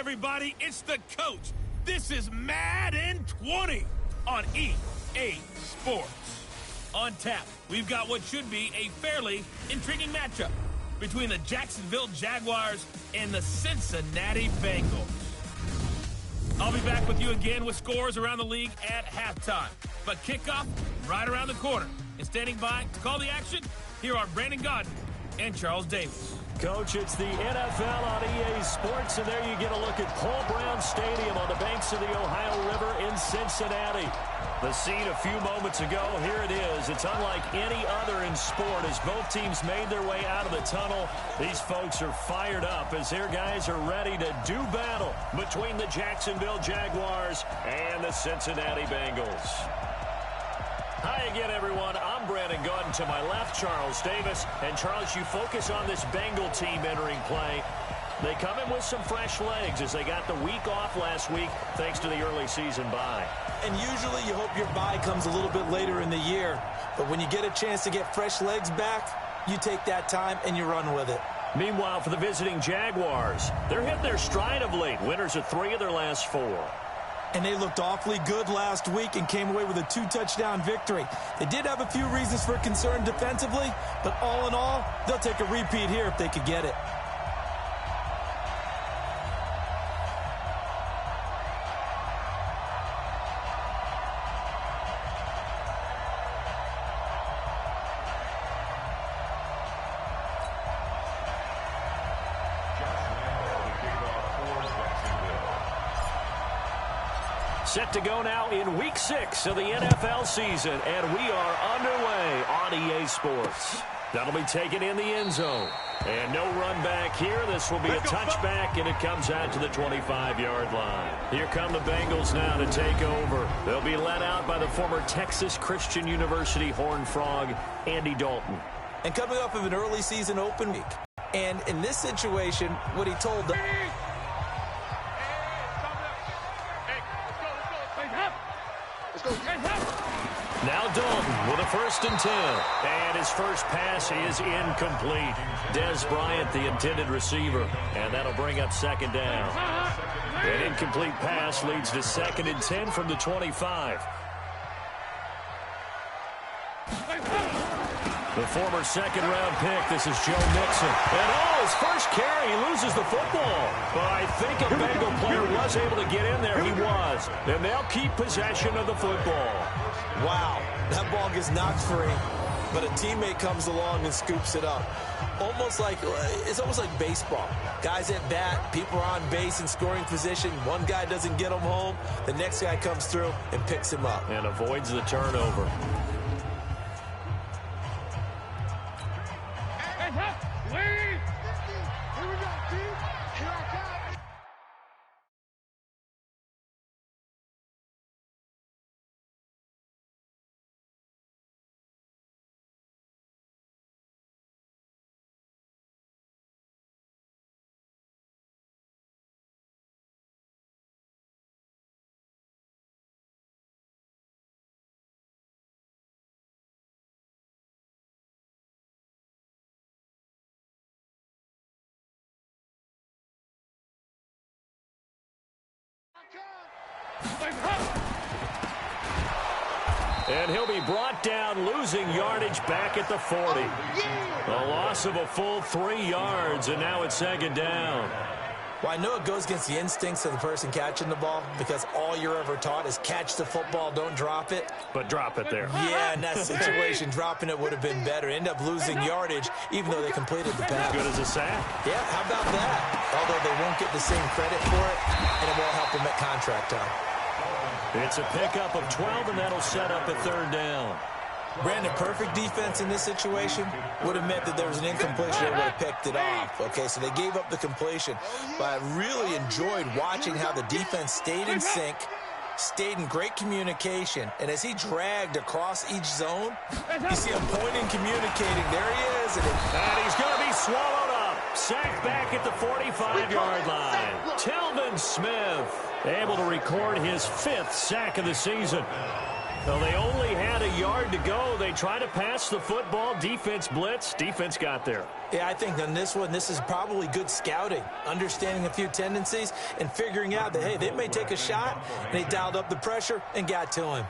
everybody, it's the coach. This is Madden 20 on EA Sports. On tap, we've got what should be a fairly intriguing matchup between the Jacksonville Jaguars and the Cincinnati Bengals. I'll be back with you again with scores around the league at halftime. But kickoff right around the corner. And standing by to call the action, here are Brandon Godden and Charles Davis. Coach, it's the NFL on EA Sports, and there you get a look at Paul Brown Stadium on the banks of the Ohio River in Cincinnati. The scene a few moments ago, here it is. It's unlike any other in sport as both teams made their way out of the tunnel. These folks are fired up as their guys are ready to do battle between the Jacksonville Jaguars and the Cincinnati Bengals. Hi again, everyone. I'm Brandon Godden. To my left, Charles Davis. And, Charles, you focus on this Bengal team entering play. They come in with some fresh legs as they got the week off last week thanks to the early season bye. And usually you hope your bye comes a little bit later in the year. But when you get a chance to get fresh legs back, you take that time and you run with it. Meanwhile, for the visiting Jaguars, they're hitting their stride of late. Winners of 3 of their last 4. And they looked awfully good last week and came away with a 2-touchdown victory. They did have a few reasons for concern defensively, but all in all, they'll take a repeat here if they could get it. Set to go now in Week 6 of the NFL season, and we are underway on EA Sports. That'll be taken in the end zone. And no run back here. This will be a touchback, and it comes out to the 25-yard line. Here come the Bengals now to take over. They'll be led out by the former Texas Christian University Horned Frog, Andy Dalton. And coming off of an early season open week. And in this situation, what he told them... Now Dalton with a 1st and 10. And his first pass is incomplete. Dez Bryant, the intended receiver. And that'll bring up 2nd down. An incomplete pass leads to 2nd and 10 from the 25. The former 2nd-round pick, this is Joe Mixon. And his first carry, he loses the football. But I think a Bengal player was able to get in there. He was. And they'll keep possession of the football. Wow, that ball gets knocked free, but a teammate comes along and scoops it up. It's almost like baseball. Guys at bat, people are on base in scoring position. One guy doesn't get him home. The next guy comes through and picks him up. And avoids the turnover. And he'll be brought down, losing yardage back at the 40. A loss of a full 3 yards, and now it's 2nd down. Well, I know it goes against the instincts of the person catching the ball because all you're ever taught is catch the football, don't drop it. But drop it there. Yeah, in that situation, dropping it would have been better. End up losing yardage, even though they completed the pass. Good as a sack. Yeah, how about that? Although they won't get the same credit for it, and it won't help them at contract time. It's a pickup of 12, and that'll set up a 3rd down. Brandon, perfect defense in this situation would have meant that there was an incompletion. They would have picked it off. Okay, so they gave up the completion. But I really enjoyed watching how the defense stayed in sync, stayed in great communication. And as he dragged across each zone, you see him pointing, communicating. There he is. And he's going to be swallowed up. Sacked back at the 45-yard line. Telvin Smith able to record his 5th sack of the season. Well, they only had a yard to go. They tried to pass the football. Defense blitz. Defense got there. Yeah, I think on this one, this is probably good scouting, understanding a few tendencies and figuring out that, hey, they may take a shot, and they dialed up the pressure and got to him.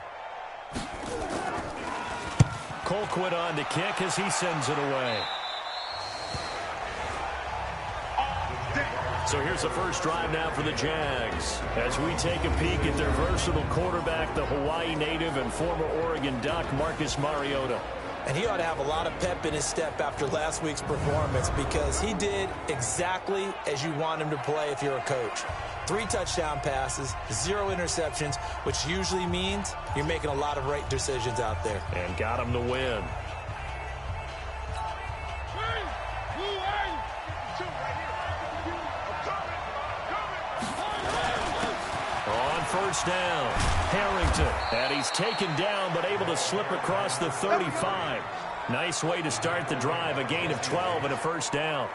Colquitt on to kick as he sends it away. So here's the first drive now for the Jags. As we take a peek at their versatile quarterback, the Hawaii native and former Oregon Duck, Marcus Mariota. And he ought to have a lot of pep in his step after last week's performance because he did exactly as you want him to play if you're a coach. 3 touchdown passes, 0 interceptions, which usually means you're making a lot of right decisions out there. And got him to win. On first down, Harrington. And he's taken down but able to slip across the 35. Nice way to start the drive, a gain of 12 and a first down.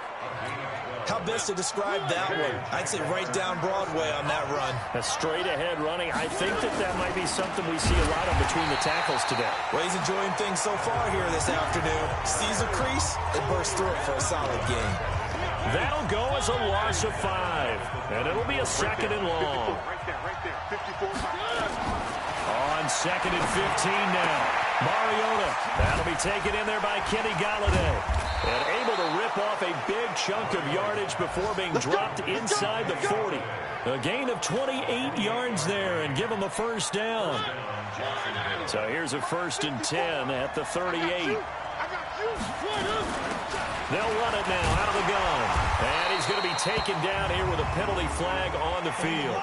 How best to describe that one? I'd say right down Broadway on that run. A straight-ahead running. I think that might be something we see a lot of between the tackles today. Well, he's enjoying things so far here this afternoon. Sees a crease and bursts through it for a solid gain. That'll go as a loss of 5. And it'll be a second and long. On second and 15 now. Mariota. That'll be taken in there by Kenny Galladay. And able to rip off a big chunk of yardage before being dropped inside the 40. A gain of 28 yards there and give him a first down. So here's a first and 10 at the 38. They'll run it now out of the gun. And he's going to be taken down here with a penalty flag on the field.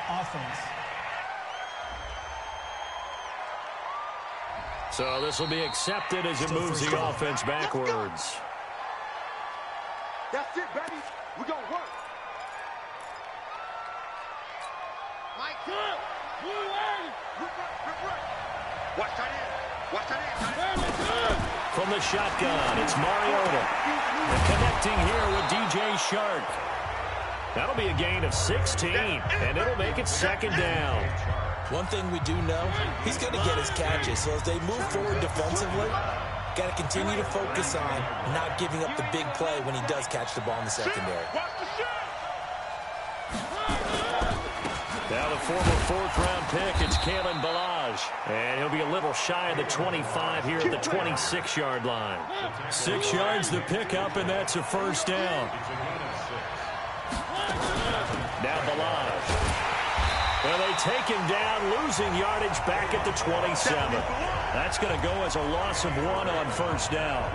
Offense. So this will be accepted as it moves the offense backwards. That's it, baby. We're going to work. Mike, good. Watch that in. Watch that in. From the shotgun, it's Mariota. And connecting here with DJ Shark. That'll be a gain of 16, and it'll make it second down. One thing we do know, he's going to get his catches. So as they move forward defensively, got to continue to focus on not giving up the big play when he does catch the ball in the secondary. Now the former 4th-round pick, it's Kalen Ballage. And he'll be a little shy of the 25 here at the 26-yard line. 6 yards the pickup, and that's a first down. Now Ballage. Well, they take him down, losing yardage back at the 27. That's going to go as a loss of 1 on first down.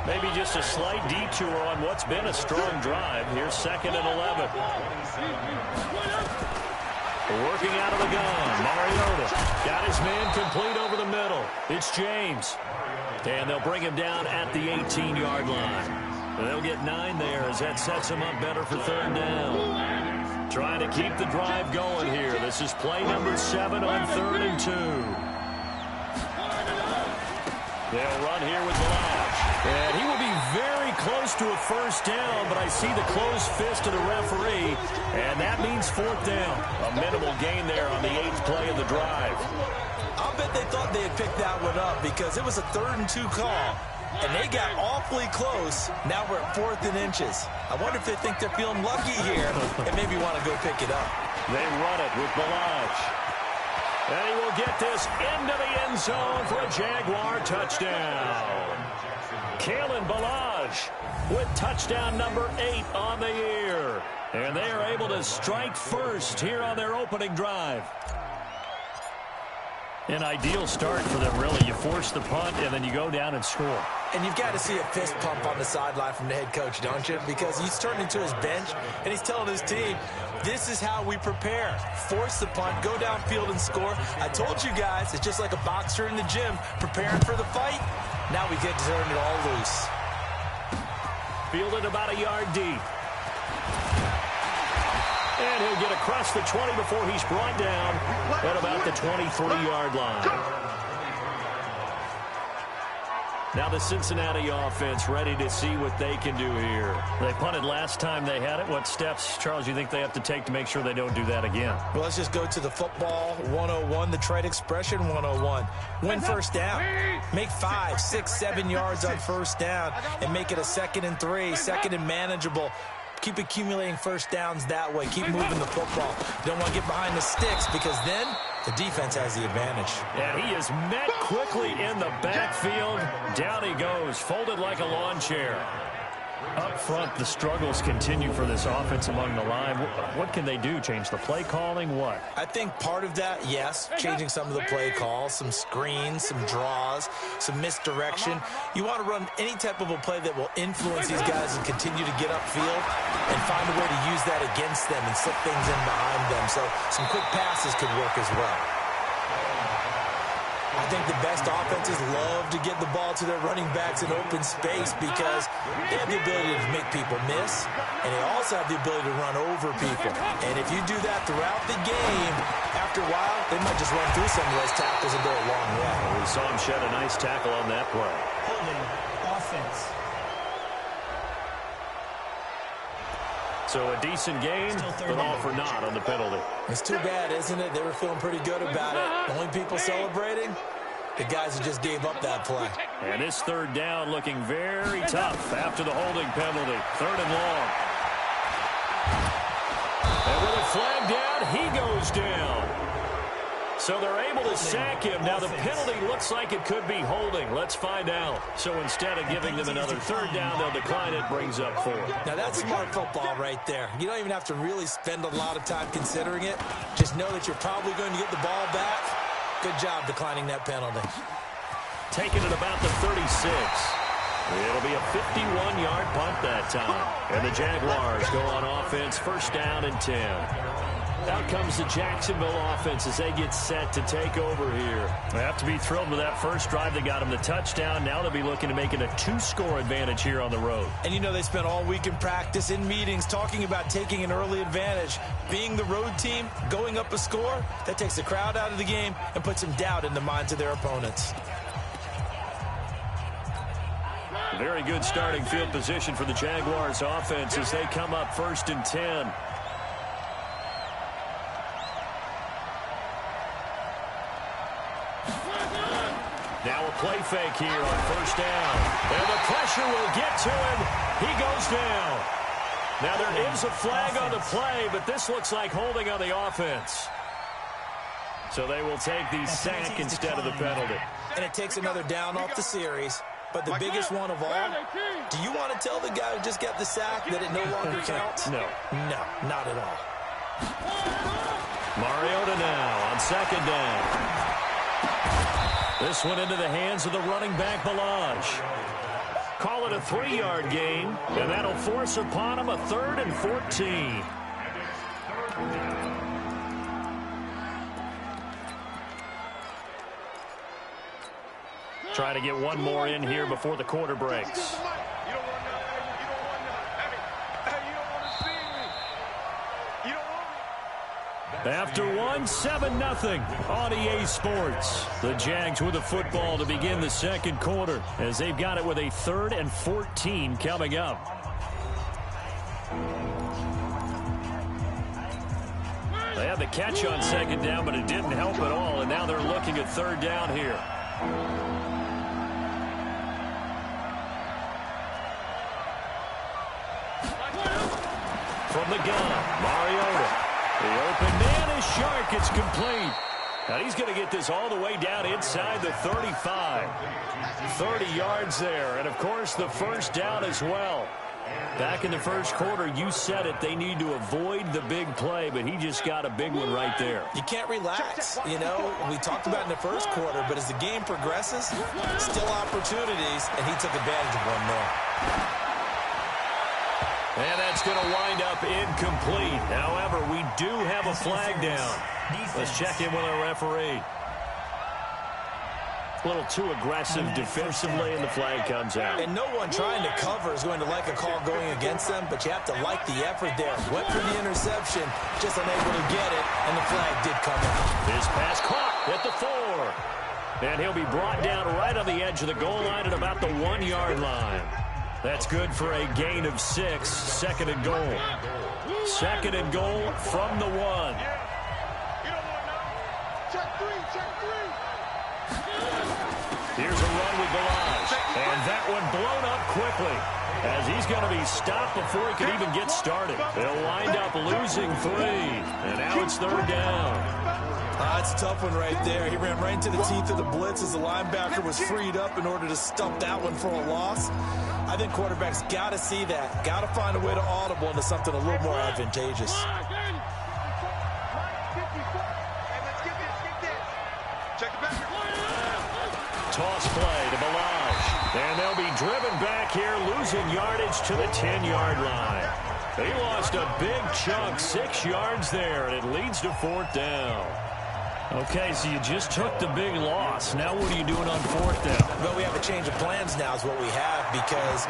Maybe just a slight detour on what's been a strong drive. Here's second and 11. Working out of the gun, Mariota got his man complete over the middle. It's James. And they'll bring him down at the 18-yard line. And they'll get 9 there as that sets him up better for third down. Trying to keep the drive going here. This is play number 7 on 3rd and 2. They'll run here with Ballage. And he will be very close to a first down, but I see the closed fist of the referee, and that means 4th down. A minimal gain there on the 8th play of the drive. I'll bet they thought they had picked that one up because it was a 3rd and 2 call. And they got awfully close. Now we're at 4th and inches. I wonder if they think they're feeling lucky here and maybe want to go pick it up. They run it with Ballage. And he will get this into the end zone for a Jaguar touchdown. Kalen Ballage with touchdown number 8 on the year. And they are able to strike first here on their opening drive. An ideal start for them, really. You force the punt, and then you go down and score. And you've got to see a fist pump on the sideline from the head coach, don't you? Because he's turned into his bench, and he's telling his team, this is how we prepare. Force the punt, go downfield and score. I told you guys, it's just like a boxer in the gym preparing for the fight. Now we get to turn it all loose. Fielded about a yard deep. And he'll get across the 20 before he's brought down at about the 23-yard line. Now the Cincinnati offense ready to see what they can do here. They punted last time they had it. What steps, Charles, you think they have to take to make sure they don't do that again? Well, let's just go to the football 101, the trade expression 101. Win first down. Make 5, 6, 7 yards on first down and make it a 2nd and 3, 2nd and manageable. Keep accumulating first downs that way. Keep moving the football. You don't want to get behind the sticks because then the defense has the advantage. And he is met quickly in the backfield. Down he goes, folded like a lawn chair. Up front, the struggles continue for this offense among the line. What can they do? Change the play calling? What? I think part of that, yes, changing some of the play calls, some screens, some draws, some misdirection. You want to run any type of a play that will influence these guys and continue to get upfield and find a way to use that against them and slip things in behind them. So some quick passes could work as well. I think the best offenses love to get the ball to their running backs in open space because they have the ability to make people miss, and they also have the ability to run over people. And if you do that throughout the game, after a while, they might just run through some of those tackles and go a long way. We saw him shed a nice tackle on that play. Holding offense. So a decent game, but all for naught on the penalty. It's too bad, isn't it? They were feeling pretty good about it. The only people celebrating, the guys who just gave up that play. And this third down looking very tough after the holding penalty. 3rd and long. And with a flag down, he goes down. So they're able to sack him. Now the penalty looks like it could be holding. Let's find out. So instead of giving them another 3rd down, they'll decline it. Brings up 4. Now that's smart football right there. You don't even have to really spend a lot of time considering it. Just know that you're probably going to get the ball back. Good job declining that penalty. Taking it about the 36. It'll be a 51-yard punt that time. And the Jaguars go on offense, 1st down and 10. Out comes the Jacksonville offense as they get set to take over here. They have to be thrilled with that first drive. They got them the touchdown. Now they'll be looking to make it a 2-score advantage here on the road. And you know they spent all week in practice, in meetings, talking about taking an early advantage. Being the road team, going up a score, that takes the crowd out of the game and puts some doubt in the minds of their opponents. Very good starting field position for the Jaguars offense as they come up 1st and 10. Now a play fake here on 1st down. And the pressure will get to him. He goes down. Now there is a flag on the play, but this looks like holding on the offense. So they will take the sack instead of the penalty. And it takes another down off the series. But the biggest one of all, do you want to tell the guy who just got the sack that it no longer counts? No. No, not at all. Mariota now on 2nd down. This one into the hands of the running back, Balaj. Call it a 3-yard gain, and that'll force upon him a 3rd and 14. Trying to get one more in here before the quarter breaks. After one, 7-0 on EA Sports. The Jags with the football to begin the 2nd quarter as they've got it with a 3rd and 14 coming up. They had the catch on 2nd down, but it didn't help at all, and now they're looking at 3rd down here. From the gun, Mariota. The open man is Shark. It's complete. And he's going to get this all the way down inside the 35. 30 yards there. And, of course, the 1st down as well. Back in the 1st quarter, you said it. They need to avoid the big play, but he just got a big one right there. You can't relax. You know, we talked about in the 1st quarter, but as the game progresses, still opportunities, and he took advantage of one there. And that's going to wind up incomplete. However, we do have a flag down. Let's check in with our referee. A little too aggressive defensively, and the flag comes out. And no one trying to cover is going to like a call going against them, but you have to like the effort there. Went for the interception, just unable to get it, and the flag did come out. This pass caught at the 4. And he'll be brought down right on the edge of the goal line at about the 1-yard line. That's good for a gain of 6. Second and goal. Second and goal from the 1. Here's a run with Balaj. And that one blown up quickly, as he's going to be stopped before he can even get started. They'll wind up losing 3. And now it's third down. That's a tough one right there. He ran right into the teeth of the blitz as the linebacker was freed up in order to stump that one for a loss. I think quarterbacks got to see that. Got to find a way to audible into something a little more advantageous. Toss play to Balaj. And they'll be driven back here, losing yardage to the 10-yard line. He lost a big chunk, 6 yards there, and it leads to fourth down. Okay, so you just took the big loss. Now what are you doing on fourth down? Well, we have a change of plans now is what we have, because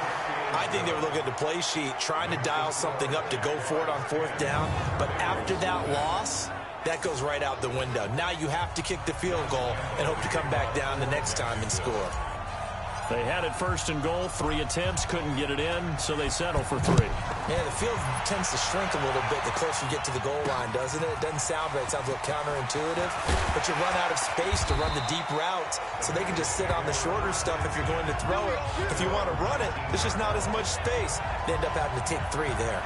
I think they were looking at the play sheet, trying to dial something up to go for it on fourth down. But after that loss, that goes right out the window. Now you have to kick the field goal and hope to come back down the next time and score. They had it first and goal, 3 attempts, couldn't get it in, so they settle for 3. Yeah, the field tends to shrink a little bit the closer you get to the goal line, doesn't it? It doesn't sound right. It sounds a little counterintuitive. But you run out of space to run the deep routes, so they can just sit on the shorter stuff if you're going to throw it. If you want to run it, there's just not as much space. They end up having to take 3 there.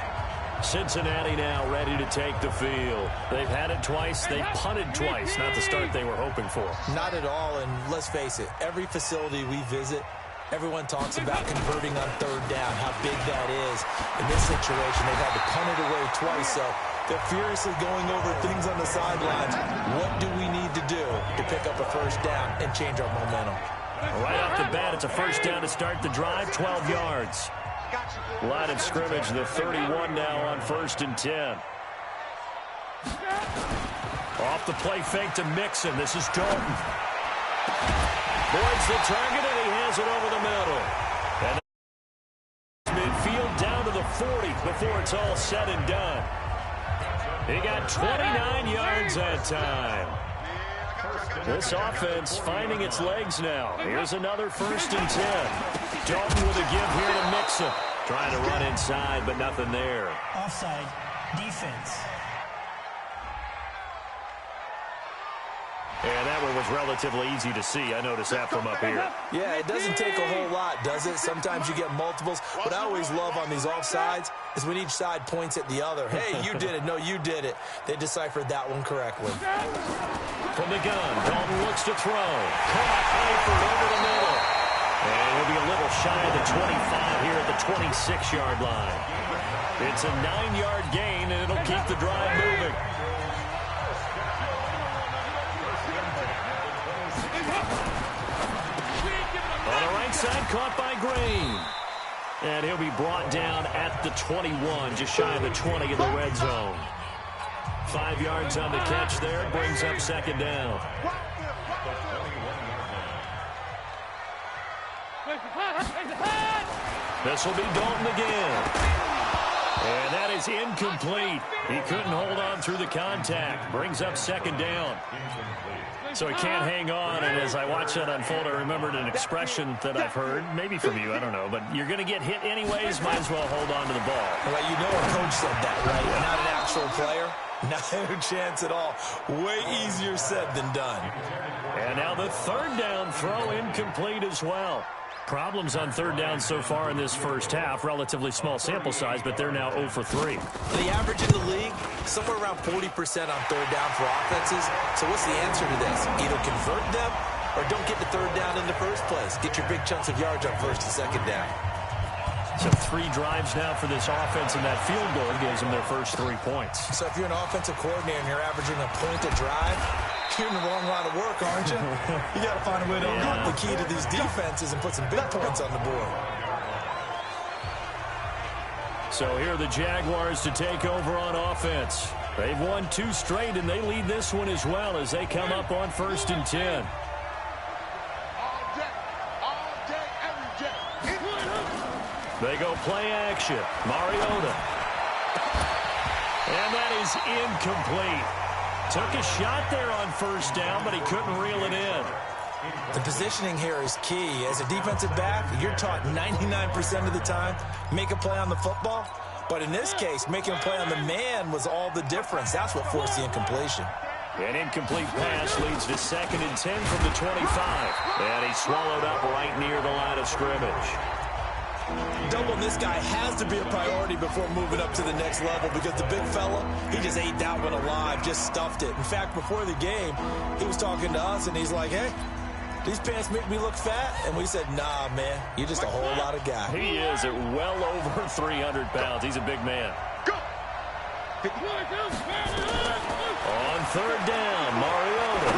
Cincinnati now ready to take the field. They've had it twice. They've punted twice. Not the start they were hoping for. Not at all, and let's face it, every facility we visit, everyone talks about converting on third down, how big that is. In this situation, they've had to punt it away twice, so they're furiously going over things on the sidelines. What do we need to do to pick up a first down and change our momentum? Right off the bat, it's a first down to start the drive, 12 yards. Line of scrimmage, the 31 now on 1st and 10. Off the play fake to Mixon. This is Dalton. Boyd's the target, and he has it over the middle. And midfield down to the 40 before it's all said and done. He got 29 yards that time. This offense finding its legs now. Here's another 1st and 10. Dalton with a give here to Mixon. Trying to run inside, but nothing there. Offside, defense. And that one was relatively easy to see. I noticed that from up here. Yeah, it doesn't take a whole lot, does it? Sometimes you get multiples. What I always love on these offsides is when each side points at the other. Hey, you did it. No, you did it. They deciphered that one correctly. From the gun, Dalton looks to throw. Caught Hayford over the middle. And he'll be a little shy of the 25 here at the 26-yard line. It's a 9-yard gain, and it'll keep the drive moving. On the right side, caught by Green. And he'll be brought down at the 21, just shy of the 20 in the red zone. 5 yards on the catch there, brings up second down. This will be Dalton again. And that is incomplete. He couldn't hold on through the contact. Brings up second down. So he can't hang on, and as I watched that unfold, I remembered an expression that I've heard, maybe from you, I don't know, but you're going to get hit anyways, might as well hold on to the ball. Well, you know a coach said that, right? Not an actual player. Not a chance at all. Way easier said than done. And now the third down throw incomplete as well. Problems on third down so far in this first half. Relatively small sample size, but they're now 0 for 3. The average in the league, somewhere around 40% on third down for offenses. So what's the answer to this? Either convert them or don't get the third down in the first place. Get your big chunks of yards on first and second down. So 3 drives now for this offense, and that field goal gives them their first 3 points. So if you're an offensive coordinator and you're averaging a point a drive, you're in the wrong line of work, aren't you? You got to find a way to unlock the key to these defenses and put some big points on the board. So here are the Jaguars to take over on offense. They've won 2 straight, and they lead this one as well as they come up on 1st and 10. They go play action. Mariota. And that is incomplete. Took a shot there on first down, but he couldn't reel it in. The positioning here is key. As a defensive back, you're taught 99% of the time, make a play on the football. But in this case, making a play on the man was all the difference. That's what forced the incompletion. An incomplete pass leads to 2nd and 10 from the 25. And he's swallowed up right near the line of scrimmage. Doubling this guy has to be a priority before moving up to the next level because the big fella, he just ate that one alive, just stuffed it. In fact, before the game, he was talking to us, and he's like, hey, these pants make me look fat. And we said, nah, man, you're just a whole lot of guy. He is at well over 300 pounds. He's a big man. Go. On 3rd down, Mariota.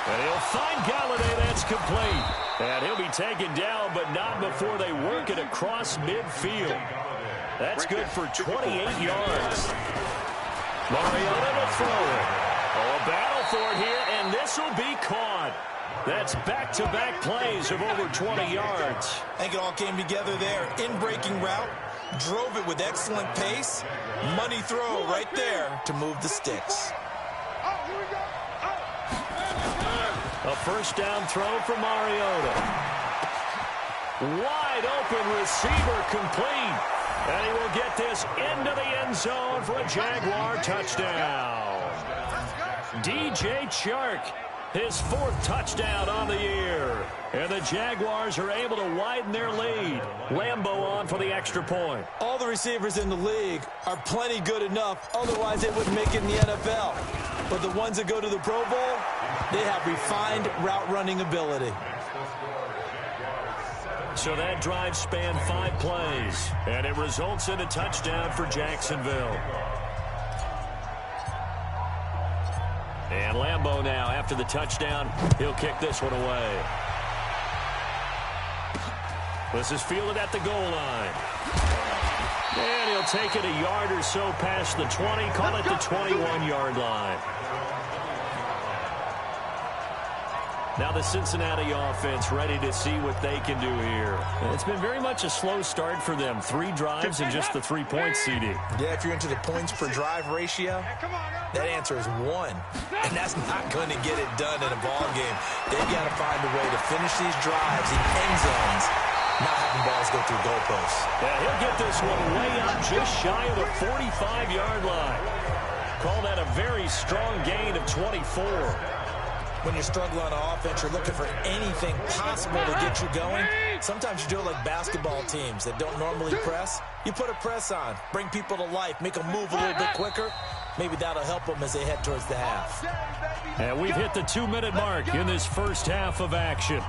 And he'll find Galladay. That's complete. And he'll be taken down, but not before they work it across midfield. That's good for 28 yards. Mariota to throw it. Oh, a battle for it here, and this will be caught. That's back-to-back plays of over 20 yards. I think it all came together there. In-breaking route, drove it with excellent pace. Money throw right there to move the sticks. A 1st down throw for Mariota. Wide open receiver complete. And he will get this into the end zone for a Jaguar touchdown. DJ Chark, his 4th touchdown on the year. And the Jaguars are able to widen their lead. Lambeau on for the extra point. All the receivers in the league are plenty good enough. Otherwise, they wouldn't make it in the NFL. But the ones that go to the Pro Bowl, they have refined route running ability. So that drive spanned 5 plays, and it results in a touchdown for Jacksonville. And Lambeau now, after the touchdown, he'll kick this one away. This is fielded at the goal line. And he'll take it a yard or so past the 20, call it the 21-yard line. Now the Cincinnati offense ready to see what they can do here. It's been very much a slow start for them. 3 drives and just the 3 points, CD. Yeah, if you're into the points per drive ratio, that answer is 1. And that's not going to get it done in a ball game. They've got to find a way to finish these drives in end zones, not having balls go through goalposts. Yeah, he'll get this one way up just shy of the 45-yard line. Call that a very strong gain of 24. When you're struggling on offense, you're looking for anything possible to get you going. Sometimes you do it like basketball teams that don't normally press. You put a press on, bring people to life, make them move a little bit quicker. Maybe that'll help them as they head towards the half. And we've hit the 2-minute mark in this first half of action.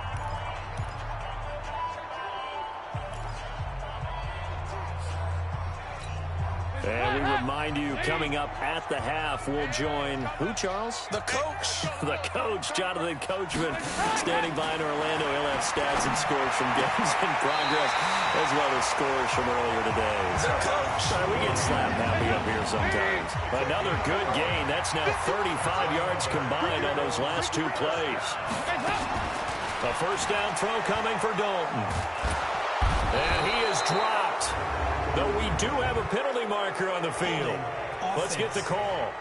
And we remind you, coming up at the half, we'll join who, Charles? The coach. The coach, Jonathan Coachman, standing by in Orlando. He'll have stats and scores from games in progress, as well as scores from earlier today. The coach. We get slap happy up here sometimes. Another good gain. That's now 35 yards combined on those last 2 plays. A 1st down throw coming for Dalton. And he is dropped. Though we do have a penalty marker on the field. Let's get the call.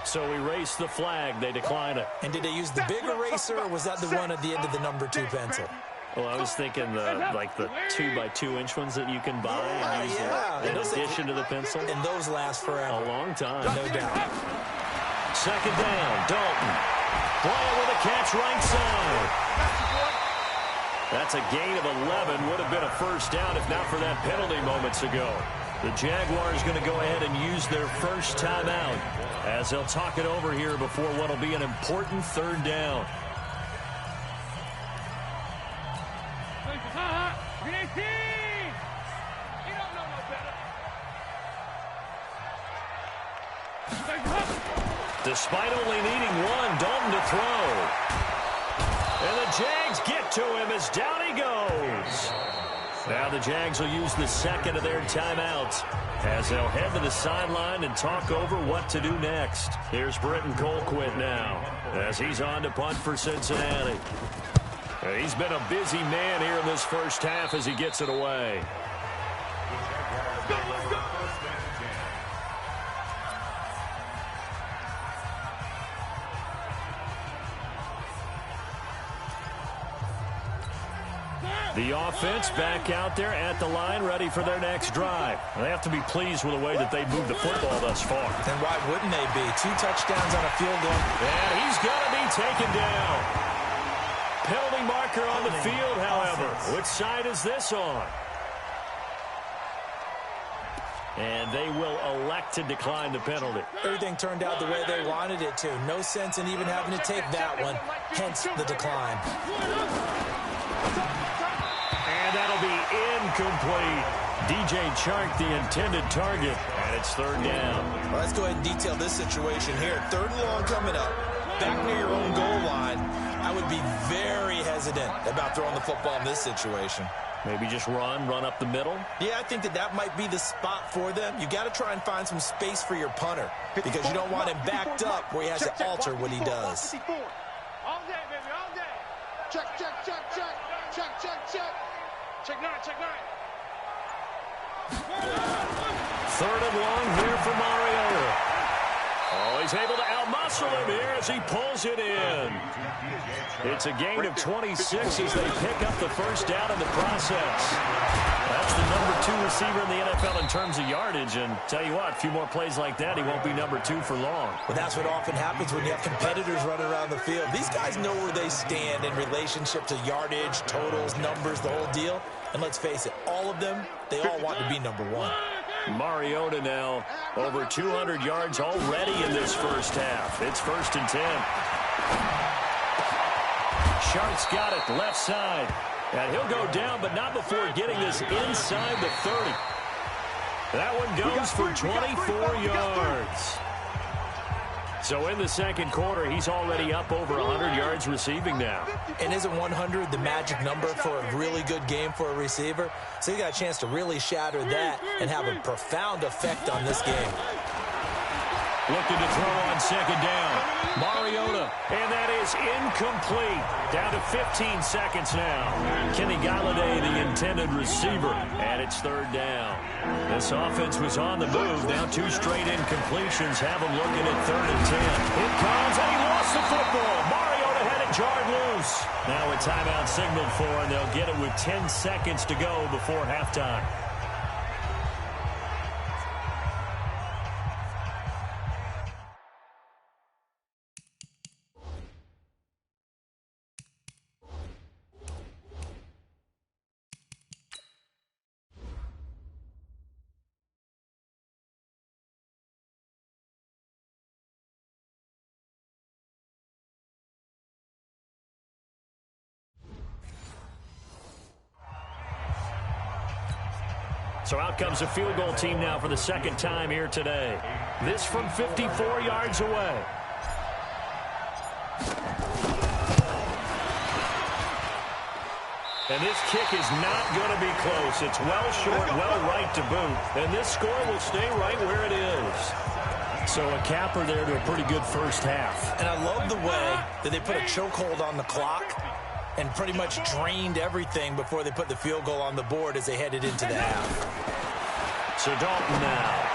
So we race the flag. They decline it. And did they use the big eraser, or was that the one at the end of the number 2 pencil? Well, I was thinking the 2x2-inch ones that you can buy and use in addition to the pencil. And those last forever. A long time. No doubt. 2nd down, Dalton. Bryant with a catch right side. That's a gain of 11. Would have been a 1st down if not for that penalty moments ago. The Jaguars going to go ahead and use their first timeout as they'll talk it over here before what will be an important 3rd down. Despite only needing 1, Dalton to throw. And the Jags get to him as down he goes. Now the Jags will use the 2nd of their timeouts as they'll head to the sideline and talk over what to do next. Here's Britton Colquitt now as he's on to punt for Cincinnati. He's been a busy man here in this first half as he gets it away. The offense back out there at the line, ready for their next drive. They have to be pleased with the way that they moved the football thus far. And why wouldn't they be? 2 touchdowns on a field goal. And he's going to be taken down. Penalty marker on the field, however. Which side is this on? And they will elect to decline the penalty. Everything turned out the way they wanted it to. No sense in even having to take that one, hence the decline. And that'll be incomplete. DJ Chark, the intended target, and it's 3rd down. Well, let's go ahead and detail this situation here. 3rd and long coming up, back near your own goal line. I would be very hesitant about throwing the football in this situation. Maybe just run up the middle? Yeah, I think that might be the spot for them. You got to try and find some space for your punter because you don't want him backed up where he has to alter what he does. All day, baby, all day. Check, check, check, check. Check, check, check. Check 9, check 9. 3rd and long here for Mariota. Oh, he's able to outmuscle him here as he pulls it in. It's a gain of 26 as they pick up the 1st down in the process. That's the number 2 receiver in the NFL in terms of yardage. And tell you what, a few more plays like that, he won't be number 2 for long. Well, that's what often happens when you have competitors running around the field. These guys know where they stand in relationship to yardage, totals, numbers, the whole deal. And let's face it, all of them, they all want to be number 1. Mariota now over 200 yards already in this 1st half. It's 1st and 10. Sharp's got it left side. And he'll go down, but not before getting this inside the 30. That one goes for 24 yards. So in the 2nd quarter, he's already up over 100 yards receiving now. And isn't 100 the magic number for a really good game for a receiver? So he got a chance to really shatter that and have a profound effect on this game. Looking to throw on 2nd down. Mariota, and that is incomplete. Down to 15 seconds now. Kenny Galladay, the intended receiver, and it's 3rd down. This offense was on the move. Now 2 straight incompletions have them looking at 3rd and 10. Here comes, and he lost the football. Mariota had it jarred loose. Now a timeout signaled for, and they'll get it with 10 seconds to go before halftime. So out comes a field goal team now for the 2nd time here today. This from 54 yards away. And this kick is not going to be close. It's well short, well right to boot. And this score will stay right where it is. So a capper there to a pretty good 1st half. And I love the way that they put a chokehold on the clock and pretty much drained everything before they put the field goal on the board as they headed into the half. So Dalton now.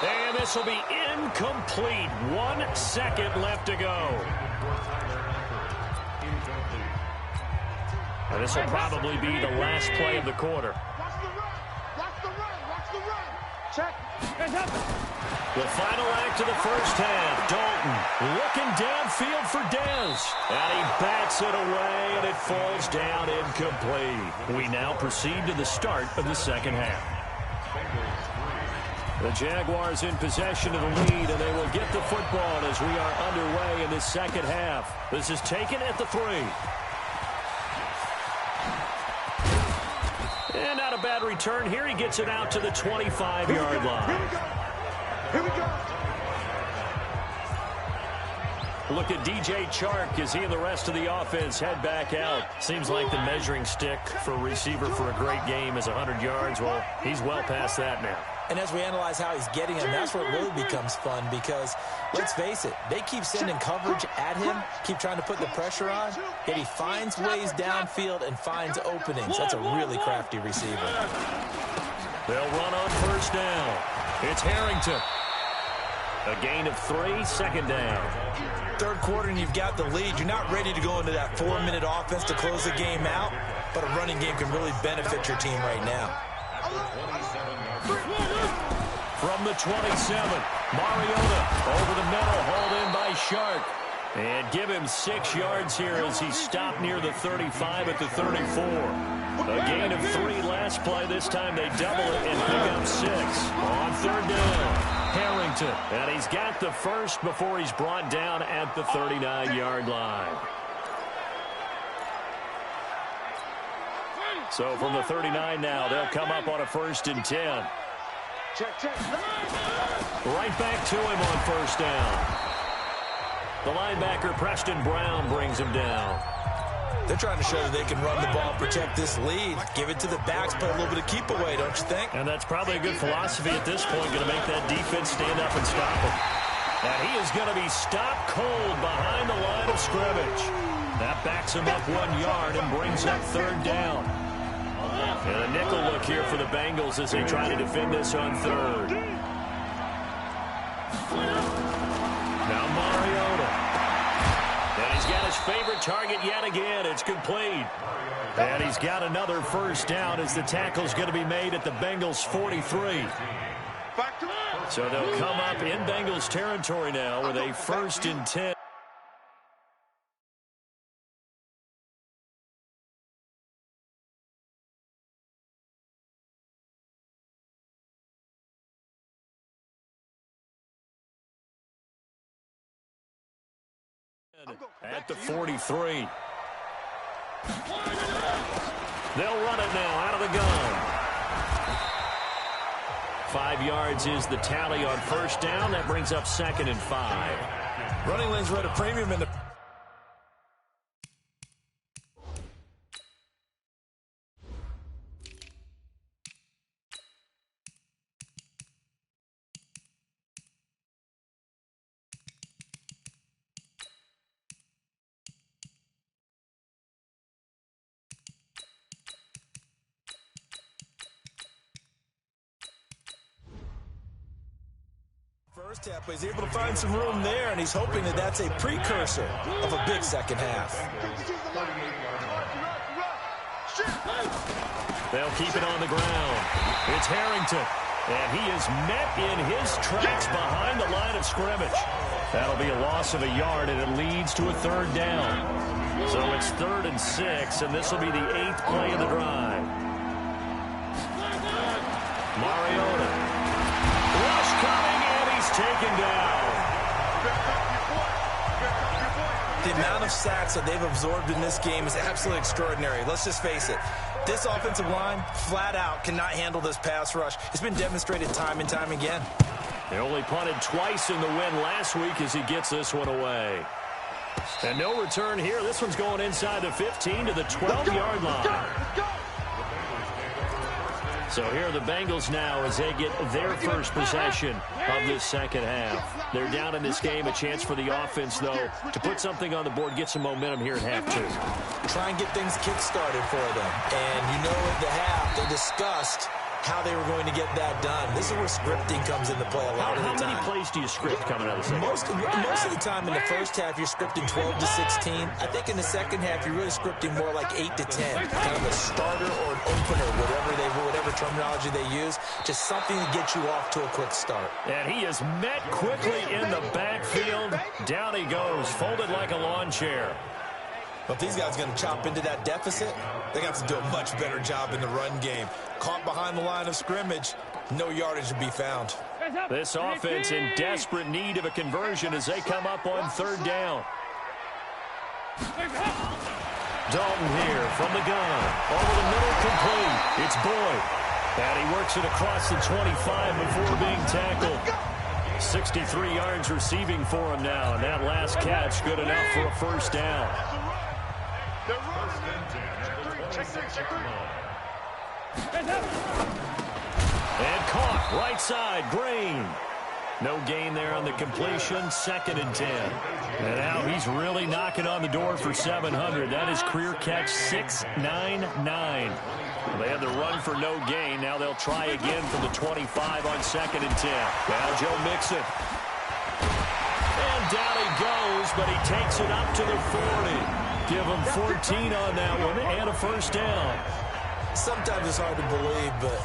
And this will be incomplete. 1 second left to go. And this will probably be the last play of the quarter. Watch the run. Watch the run. Watch the run. Check. The final act of the 1st half. Dalton looking downfield for Dez. And he bats it away, and it falls down incomplete. We now proceed to the start of the 2nd half. The Jaguars in possession of the lead, and they will get the football as we are underway in this 2nd half. This is taken at the 3. And not a bad return here. He gets it out to the 25-yard line. Here we go. Look at DJ Chark as he and the rest of the offense head back out. Seems like the measuring stick for a receiver for a great game is 100 yards. Well, he's well past that now. And as we analyze how he's getting them, that's where it really becomes fun because, let's face it, they keep sending coverage at him, keep trying to put the pressure on, yet he finds ways downfield and finds openings. That's a really crafty receiver. They'll run on 1st down. It's Harrington. A gain of 3, second down. Third quarter and you've got the lead. You're not ready to go into that 4-minute offense to close the game out, but a running game can really benefit your team right now. From the 27, Mariota over the middle, hauled in by Shark. And give him 6 yards here as he stopped near the 35 at the 34. A gain of 3 last play. This time they double it and pick up 6. On third down, Harrington. And he's got the first before he's brought down at the 39-yard line. So from the 39 now, they'll come up on a 1st and 10. Right back to him on first down. The linebacker, Preston Brown, brings him down. They're trying to show that they can run the ball, protect this lead, give it to the backs, play a little bit of keep away, don't you think? And that's probably a good philosophy at this point, going to make that defense stand up and stop him. And he is going to be stopped cold behind the line of scrimmage. That backs him up 1 yard and brings up third down. And a nickel look here for the Bengals as they try to defend this on third. Now Mariota. And he's got his favorite target yet again. It's complete. And he's got another first down as the tackle's going to be made at the Bengals 43. So they'll come up in Bengals territory now with a 1st and 10. At the 43. They'll run it now out of the gun. 5 yards is the tally on first down. That brings up 2nd and 5. Running lanes were at a premium in the... First half, but he's able to find some room there, and he's hoping that that's a precursor of a big second half. They'll keep it on the ground. It's Harrington, and he is met in his tracks behind the line of scrimmage. That'll be a loss of a yard, and it leads to a third down. So it's 3rd and 6, and this will be the 8th play of the drive. Mariota. Rush coming. Taken down. The amount of sacks that they've absorbed in this game is absolutely extraordinary. Let's just face it. This offensive line, flat out, cannot handle this pass rush. It's been demonstrated time and time again. They only punted twice in the win last week as he gets this one away. And no return here. This one's going inside the 15 to the 12-yard line. So here are the Bengals now as they get their first possession of this second half. They're down in this game. A chance for the offense, though, to put something on the board, get some momentum here at half 2. Try and get things kick-started for them. And you know at the half, they discussed how they were going to get that done. This is where scripting comes into play a lot of the time. How many plays do you script coming out of the second? Most of the time in the first half, you're scripting 12 to 16. I think in the second half, you're really scripting more like 8 to 10. Kind of a starter or an opener, whatever terminology they use. Just something to get you off to a quick start. And he is met quickly in the backfield. Down he goes, folded like a lawn chair. But if these guys are going to chop into that deficit, they have to do a much better job in the run game. Caught behind the line of scrimmage, no yardage to be found. This offense in desperate need of a conversion as they come up on third down. Dalton here from the gun. Over the middle, complete. It's Boyd. And he works it across the 25 before being tackled. 63 yards receiving for him now. And that last catch good enough for a first down. And caught right side, Green. No gain there on the completion, 2nd and 10. And now he's really knocking on the door for 700. That is career catch 699. They had the run for no gain. Now they'll try again from the 25 on 2nd and 10. Now Joe Mixon. down he goes, but he takes it up to the 40. Give him 14 on that one and a first down. Sometimes it's hard to believe, but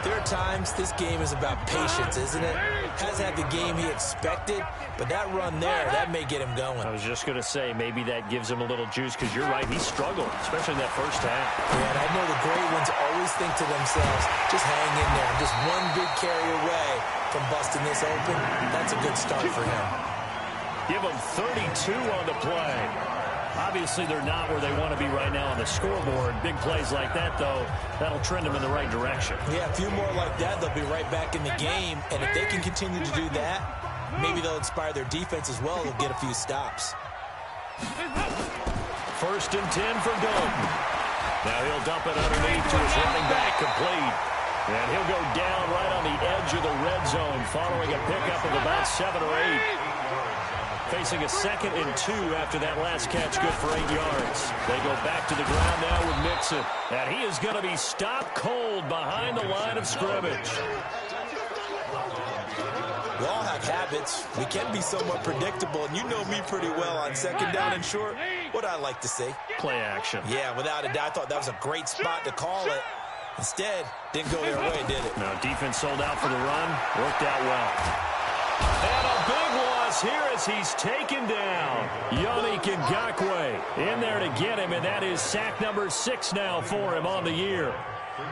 there are times this game is about patience, isn't it? Has had the game he expected, but that run there, that may get him going. I was just going to say, maybe that gives him a little juice, because you're right, he struggled, especially in that first half. Yeah, and I know the great ones always think to themselves, just hang in there. Just one big carry away from busting this open. That's a good start for him. Give him 32 on the play. Obviously, they're not where they want to be right now on the scoreboard. Big plays like that, though, that'll trend them in the right direction. Yeah, a few more like that, they'll be right back in the game. And if they can continue to do that, maybe they'll inspire their defense as well. They'll get a few stops. First and 10 for Dalton. Now he'll dump it underneath to his running back, complete. And he'll go down right on the edge of the red zone following a pickup of about 7 or 8. Facing a 2nd and 2 after that last catch, good for 8 yards. They go back to the ground now with Mixon. And he is going to be stopped cold behind the line of scrimmage. We all have habits. We can be somewhat predictable, and you know me pretty well on 2nd down and short. What I like to see. Play action. Yeah, without a doubt, I thought that was a great spot to call it. Instead, didn't go their way, did it? No, defense sold out for the run. Worked out well. And a big loss here as he's taken down. Yannick Ngakoue in there to get him, and that is sack number 6 now for him on the year.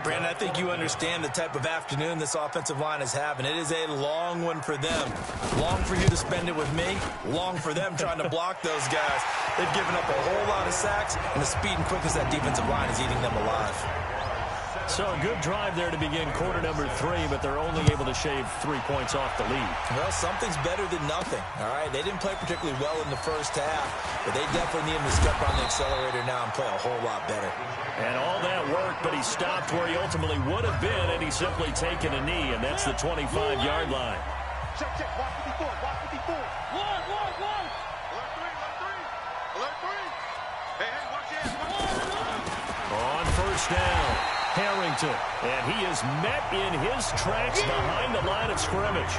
Brandon, I think you understand the type of afternoon this offensive line is having. It is a long one for them. Long for you to spend it with me. Long for them trying to block those guys. They've given up a whole lot of sacks, and the speed and quickness of that defensive line is eating them alive. So a good drive there to begin quarter number 3, but they're only able to shave 3 points off the lead. Well, something's better than nothing, all right? They didn't play particularly well in the first half, but they definitely need him to step on the accelerator now and play a whole lot better. And all that work, but he stopped where he ultimately would have been, and he's simply taken a knee, and that's the 25-yard line. Check, check, watch 54, watch 54. One. Alert 3. Hey, watch this. On first down, Harrington, and he is met in his tracks behind the line of scrimmage.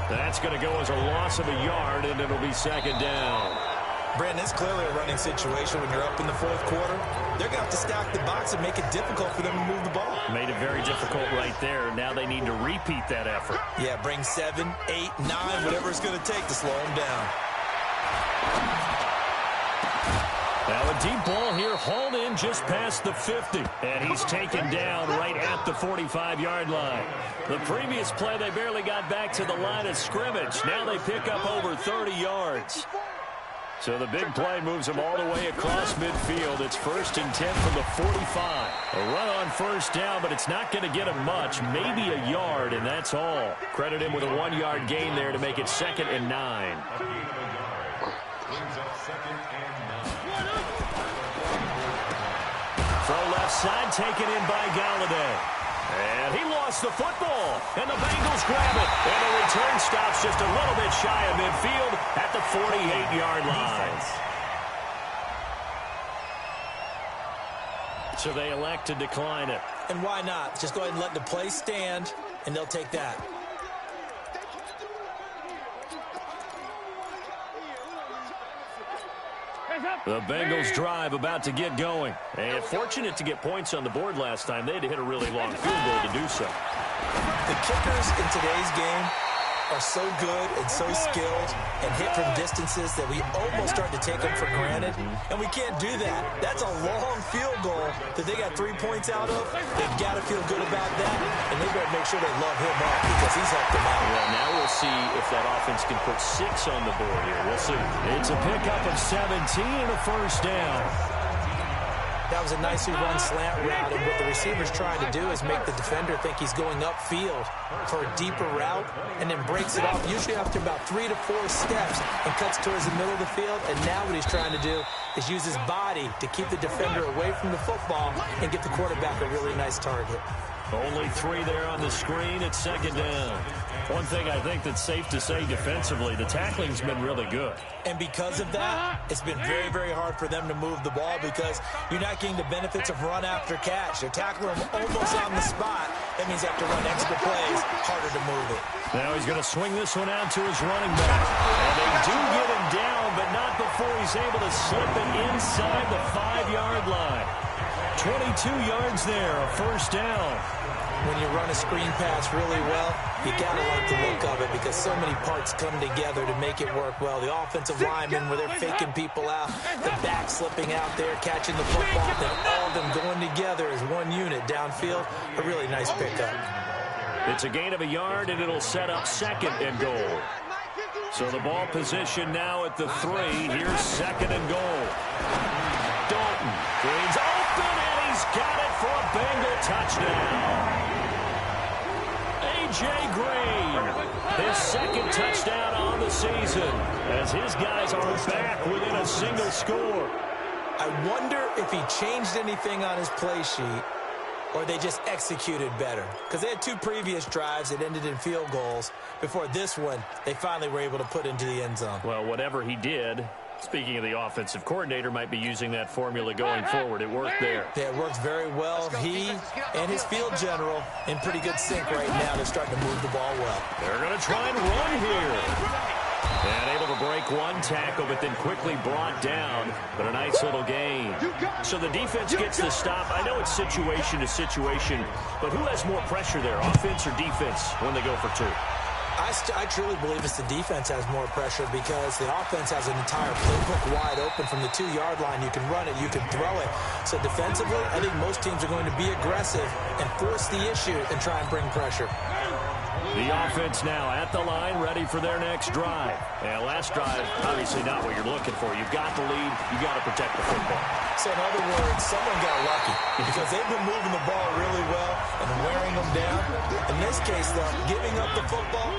That's going to go as a loss of a yard, and it'll be 2nd down. Brandon, it's clearly a running situation when you're up in the 4th quarter. They're going to have to stack the box and make it difficult for them to move the ball. Made it very difficult right there. Now they need to repeat that effort. Yeah, bring 7, 8, 9, whatever it's going to take to slow them down. Now a deep ball here, hauled in just past the 50. And he's taken down right at the 45-yard line. The previous play, they barely got back to the line of scrimmage. Now they pick up over 30 yards. So the big play moves them all the way across midfield. It's 1st and 10 from the 45. A run on first down, but it's not going to get him much. Maybe a yard, and that's all. Credit him with a 1-yard gain there to make it 2nd and 9. Throw left side, taken in by Galladay. And he lost the football, and the Bengals grab it. And the return stops just a little bit shy of midfield at the 48-yard line. So they elect to decline it. And why not? Just go ahead and let the play stand, and they'll take that. The Bengals drive about to get going. And fortunate to get points on the board last time. They had to hit a really long field goal to do so. The kickers in today's game are so good and so skilled and hit from distances that we almost start to take them for granted. And we can't do that. That's a long field goal that they got 3 points out of. They've got to feel good about that. And they better make sure they love him up because he's helped them out. Well, now we'll see if that offense can put 6 on the board here. We'll see. It's a pickup of 17 and a first down. That was a nicely run slant route, and what the receiver's trying to do is make the defender think he's going upfield for a deeper route, and then breaks it off, usually after about 3 to 4 steps, and cuts towards the middle of the field. And now what he's trying to do is use his body to keep the defender away from the football and get the quarterback a really nice target. Only 3 there on the screen. It's 2nd down. One thing I think that's safe to say defensively, the tackling's been really good. And because of that, it's been very, very hard for them to move the ball because you're not getting the benefits of run after catch. They're tackling them almost on the spot. That means they have to run extra plays, harder to move it. Now he's going to swing this one out to his running back. And they do get him he's able to slip it inside the 5-yard line. 22 yards there, a first down. When you run a screen pass really well, you got to like the look of it because so many parts come together to make it work well. The offensive linemen, where they're faking people out, the back slipping out there, catching the football, then all of them going together as one unit downfield. A really nice pickup. It's a gain of a yard, and it'll set up 2nd and goal. So the ball position now at the 3. Here's 2nd and goal. Dalton Green's open, and he's got it for a Bengal touchdown. A.J. Green, his 2nd touchdown on the season, as his guys are back within a single score. I wonder if he changed anything on his play sheet or they just executed better. Because they had 2 previous drives that ended in field goals. Before this one, they finally were able to put into the end zone. Well, whatever he did, speaking of the offensive coordinator, might be using that formula going forward. It worked there. Yeah, it worked very well. He and his field general in pretty good sync right now. They're starting to move the ball well. They're going to try and run here. And able to break one tackle, but then quickly brought down. But a nice little gain. So the defense gets the stop. I know it's situation to situation, but who has more pressure there, offense or defense, when they go for 2? I truly believe it's the defense has more pressure because the offense has an entire playbook wide open from the 2-yard line. You can run it, you can throw it. So defensively, I think most teams are going to be aggressive and force the issue and try and bring pressure. The offense now at the line, ready for their next drive. And last drive, obviously not what you're looking for. You've got the lead. You've got to protect the football. So in other words, someone got lucky because they've been moving the ball really well and wearing them down. In this case, though, giving up the football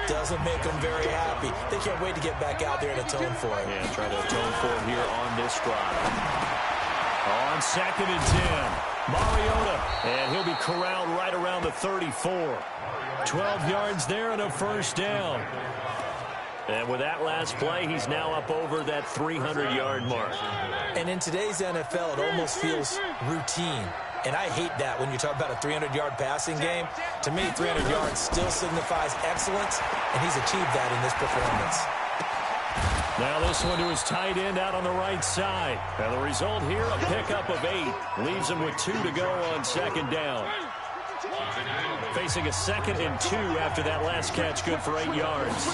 doesn't make them very happy. They can't wait to get back out there and atone for it. Yeah, try to atone for it here on this drive. On 2nd and 10, Mariota, and he'll be corralled right around the 34. 12 yards there and a first down. And with that last play, he's now up over that 300-yard mark. And in today's NFL, it almost feels routine. And I hate that when you talk about a 300-yard passing game. To me, 300 yards still signifies excellence, and he's achieved that in this performance. Now this one to his tight end out on the right side. And the result here, a pickup of 8. Leaves him with 2 to go on 2nd down. Facing a 2nd and 2 after that last catch, good for 8 yards.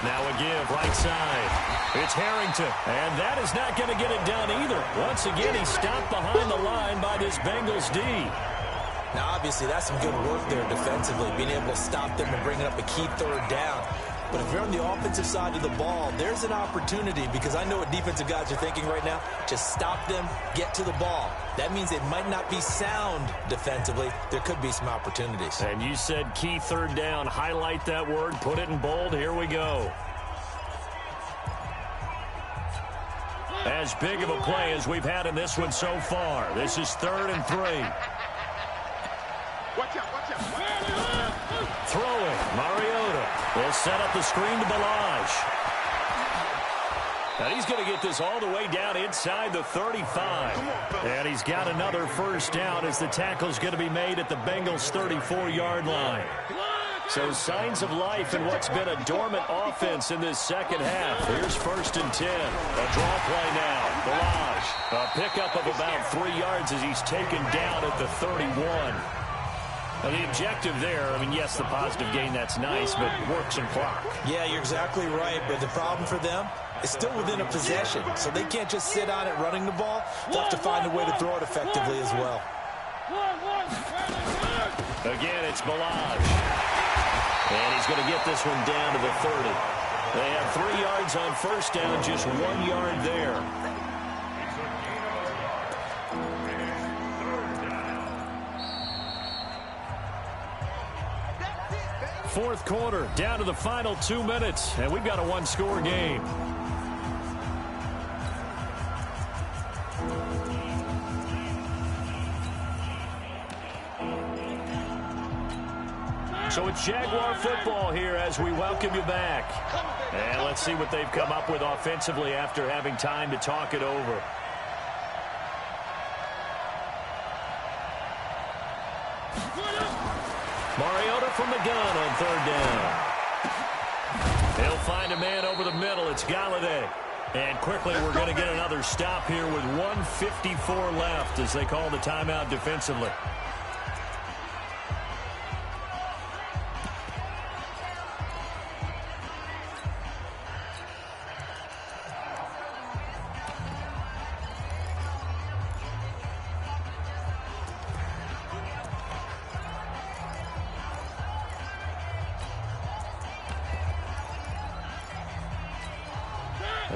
Now a give, right side. It's Harrington, and that is not going to get it done either. Once again, he's stopped behind the line by this Bengals D. Now, obviously, that's some good work there defensively, being able to stop them and bringing up a key 3rd down. But if you're on the offensive side of the ball, there's an opportunity because I know what defensive guys are thinking right now. Just stop them, get to the ball. That means it might not be sound defensively. There could be some opportunities. And you said key 3rd down. Highlight that word. Put it in bold. Here we go. As big of a play as we've had in this one so far. This is 3rd and 3. Watch out, watch out. Throwing, Mariota will set up the screen to Balaj. And he's going to get this all the way down inside the 35. And he's got another first down as the tackle's going to be made at the Bengals' 34-yard line. So signs of life in what's been a dormant offense in this second half. Here's 1st and 10. A draw play now. Balaj, a pickup of about 3 yards as he's taken down at the 31. Now, the objective there, I mean, yes, the positive gain, that's nice, but work some clock. Yeah, you're exactly right, but the problem for them is still within a possession, so they can't just sit on it running the ball. They'll have to find a way to throw it effectively as well. Again, it's Balaj. And he's going to get this one down to the 30. They have 3 yards on first down, just 1 yard there. Fourth quarter, down to the final 2 minutes, and we've got a 1-score game. So it's Jaguar football here as we welcome you back. And let's see what they've come up with offensively after having time to talk it over. Mariota from the gun on 3rd down. He'll find a man over the middle. It's Galladay. And quickly, we're going to get another stop here with 1:54 left as they call the timeout defensively.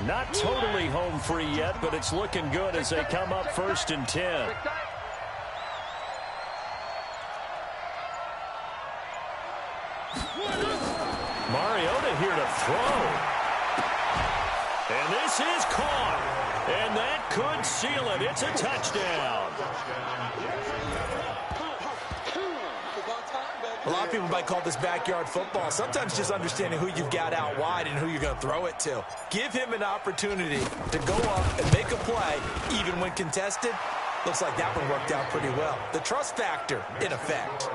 Not totally home free yet, but it's looking good as they come up 1st and 10. Mariota here to throw. And this is caught. And that could seal it. It's a touchdown. A lot of people might call this backyard football. Sometimes just understanding who you've got out wide and who you're going to throw it to. Give him an opportunity to go up and make a play, even when contested. Looks like that one worked out pretty well. The trust factor in effect.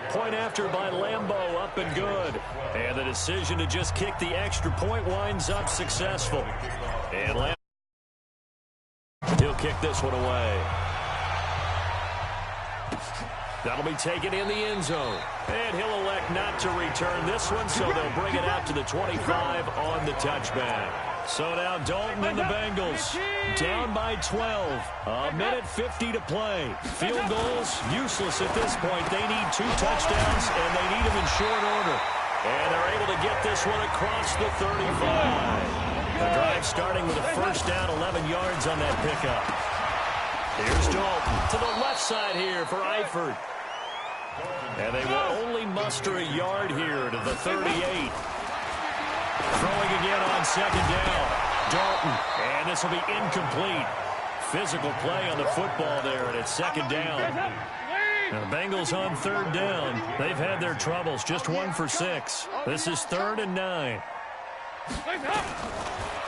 Point after by Lambeau, up and good. And the decision to just kick the extra point winds up successful. And Lambeau, he'll kick this one away. That'll be taken in the end zone. And he'll elect not to return this one, so they'll bring it out to the 25 on the touchback. So now Dalton and the Bengals down by 12. A minute 50 to play. Field goals useless at this point. They need 2 touchdowns, and they need them in short order. And they're able to get this one across the 35. The drive starting with a first down, 11 yards on that pickup. Here's Dalton to the left side here for Eifert. And they will only muster a yard here to the 38. Throwing again on 2nd down. Dalton. And this will be incomplete. Physical play on the football there, and it's 2nd down. Now the Bengals on 3rd down. They've had their troubles. Just 1 for 6. This is 3rd and 9.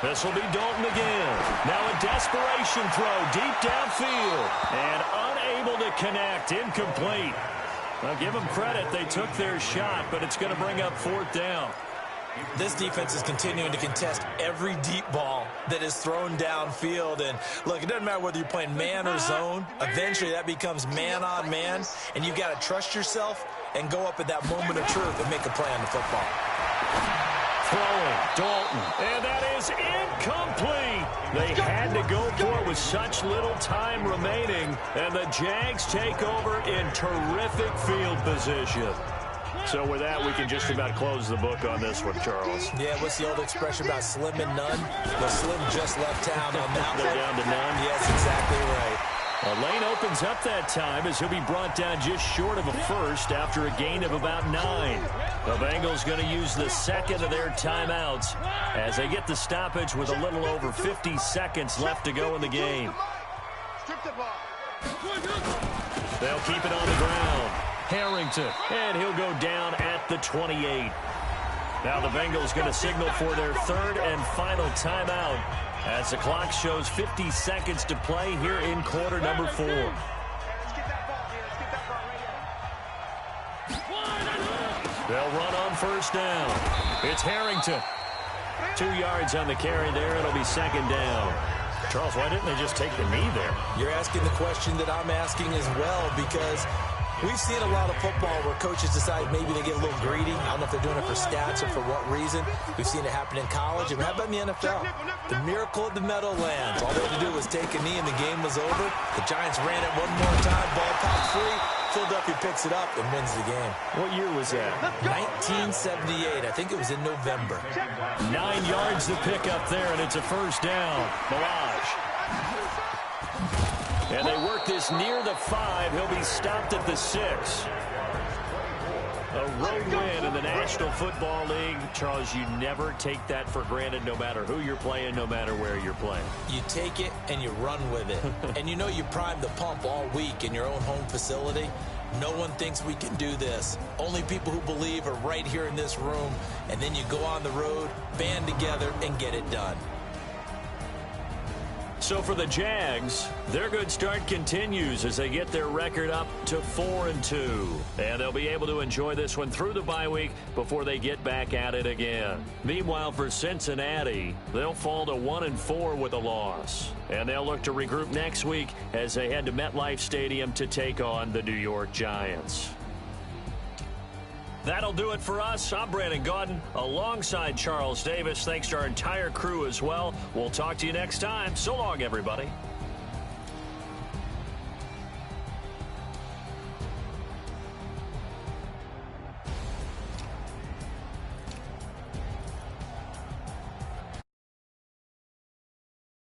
This will be Dalton again. Now a desperation throw deep downfield. And unable to connect. Incomplete. Now give them credit. They took their shot, but it's going to bring up 4th down. This defense is continuing to contest every deep ball that is thrown downfield. And look, it doesn't matter whether you're playing man or zone. Eventually that becomes man on man. And you've got to trust yourself and go up at that moment of truth and make a play on the football. Throwing, Dalton, and that is incomplete. They had to go for it with such little time remaining, and the Jags take over in terrific field position. So with that, we can just about close the book on this one, Charles. Yeah, what's the old expression about slim and none? Well, Slim just left town on that one. They're down to none. Yes, exactly right. Lane opens up that time as he'll be brought down just short of a first after a gain of about 9. The Bengals going to use the second of their timeouts as they get the stoppage with a little over 50 seconds left to go in the game. They'll keep it on the ground. Harrington, and he'll go down at the 28. Now the Bengals going to signal for their 3rd and final timeout as the clock shows 50 seconds to play here in quarter number 4. They'll run on 1st down. It's Harrington. 2 yards on the carry there. It'll be 2nd down. Charles, why didn't they just take the knee there? You're asking the question that I'm asking as well, because we've seen a lot of football where coaches decide maybe they get a little greedy. I don't know if they're doing it for stats or for what reason. We've seen it happen in college. And how about in the NFL? The miracle of the Meadowlands. All they had to do was take a knee and the game was over. The Giants ran it one more time. Ball popped free. Philadelphia picks it up and wins the game. What year was that? 1978. I think it was in November. 9 yards to pick up there, and it's a first down. Milage. And they work this near the 5. He'll be stopped at the 6. A road win in the National Football League. Charles, you never take that for granted no matter who you're playing, no matter where you're playing. You take it and you run with it. And you know you primed the pump all week in your own home facility. No one thinks we can do this. Only people who believe are right here in this room. And then you go on the road, band together, and get it done. So for the Jags, their good start continues as they get their record up to 4-2. And they'll be able to enjoy this one through the bye week before they get back at it again. Meanwhile, for Cincinnati, they'll fall to 1-4 with a loss. And they'll look to regroup next week as they head to MetLife Stadium to take on the New York Giants. That'll do it for us. I'm Brandon Gaudin alongside Charles Davis. Thanks to our entire crew as well. We'll talk to you next time. So long, everybody.